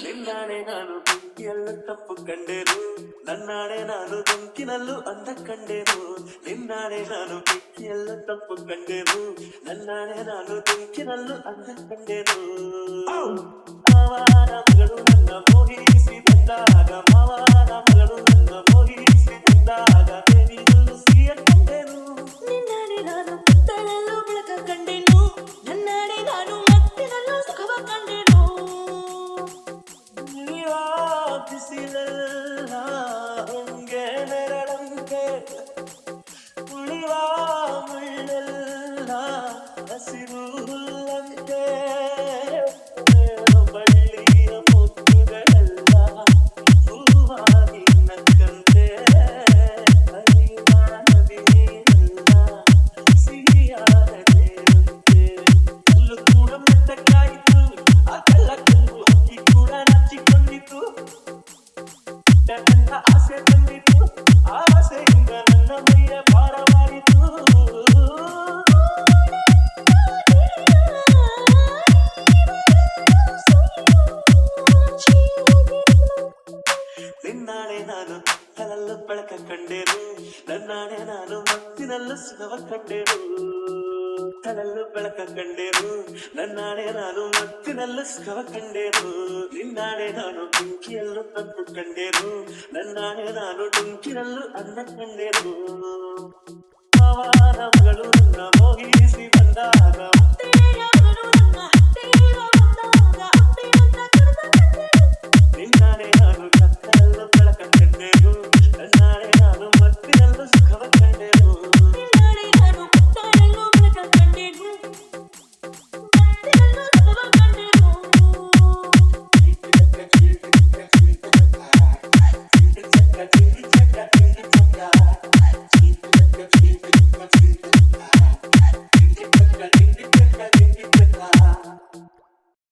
ನಿನ್ನಾಣೆ ನಾನು ಬೆಂಕಿಯಲ್ಲೂ ತಪ್ಪು ಕಂಡೆನು, ನನ್ನಾಣೆ ನಾನು ಬೆಂಕಿನಲ್ಲೂ ಅಂದ ಕಂಡೆನು. ನಿನ್ನಾಣೆ ನಾನು ಬೆಂಕಿಯಲ್ಲೂ ತಪ್ಪು ಕಂಡೆನು, ನನ್ನಾಣೆ ನಾನು ಬೆಂಕಿನಲ್ಲೂ ಅಂದ ಕಂಡೆನು. ಮಾವನ ಮಗಳು ನನ್ನ ಮೋಹಿಸಿ ಬಂದಾಗ, ಮಾವನ ಮಗಳು ನನ್ನ ಮೋಹಿಸಿ ಬಂದಾಗ ಬೇವಿನಲ್ಲೂ ಸಿಹಿಯ ಕಂಡೆನು. ನಿನ್ನಾಣೆ ನಾನು ಕತ್ತಲಲ್ಲೂ ಬೆಳಕ ಕಂಡೆನು, ನನ್ನಾಣೆ ನಾನು ಮತ್ತಿನಲ್ಲೂ ಸುಖವ ಕಂಡೆನು. ಬಿಸಿಲಲ್ಲ ಹೊಂಗೆ ನೆರಳಂತೆ, ಉಳಿವ ಮುಳ್ಳೆಲ್ಲ ಹಸಿರು ಹುಲ್ಲಂತೆ. ಬಳ್ಳಿಯ ಮುತ್ತುಗಳೆಲ್ಲ ಹೂವಾಗಿ ನಕ್ಕಂತೆ, ಹರಿಯುವ ನದಿ ನೀರೆಲ್ಲ ಸಿಹಿಯಾದ ತೇರಂತೆ. ಕಲ್ಲು ಕೂಡ ಮೆತ್ತಕ್ಕಾಯಿತು, ಆ ಕಲ್ಲ ಕಲ್ಲು ಹಕ್ಕಿ ಕೂಡ ನಾಚಿಕೊಂಡಿತು. ನನ್ನ ಆಸೆ ತಂದಿತು, ಆಸೆಯಿಂದ ನನ್ನ ಮೈಯ ಭಾರವಾಯಿತು. ನಿನ್ನಾಣೆ ನಾನು ಕತ್ತಲಲ್ಲೂ ಬೆಳಕ ಕಂಡೆನು, ನನ್ನಾಣೆ ನಾನು ಮತ್ತಿನಲ್ಲೂ ಸುಖವ ಕಂಡೆನು. ಕತ್ತಲಲ್ಲೂ ಬೆಳಕ ಕಂಡೆನು, ನನ್ನಾಣೆ ನಾನು ಮತ್ತಿನಲ್ಲೂ ಸುಖವ ಕಂಡೆನು. ನಿನ್ನಾಣೆ ನಾನು ಬೆಂಕಿಯಲ್ಲೂ ತಪ್ಪು ಕಂಡೆನು, ನನ್ನಾಣೆ ನಾನು ಬೆಂಕಿನಲ್ಲೂ ಅನ್ನ ಕಂಡೆನು. ಮಾವನ ಮಗಳು ನನ್ನ ಮೋಹಿಸಿ ಬಂದಾಗ, ನಿನ್ನಾಣೆ ನಾನು ಕತ್ತಲಲ್ಲೂ ಬೆಳಕ ಕಂಡೆನು, ನನ್ನಾಣೆ ನಾನು ಮತ್ತಿನಲ್ಲೂ ಸುಖವ ಕಂಡೆನು. ನಿನ್ನಾಣೆ ನಾನು ಕತ್ತಲಲ್ಲೂ ಬೆಳಕ ಕಂಡೆನು, ಮತ್ತಿನಲ್ಲೂ ಸುಖವ ಕಂಡೆನು. ಚಿಕ್ಕ ಚಿಕ್ಕ ಚಿಕ್ಕ ಚಿಕ್ಕ ಚಿಕ್ಕ ಚಿಕ್ಕ ಚಿಕ್ಕ ಚಿಕ್ಕ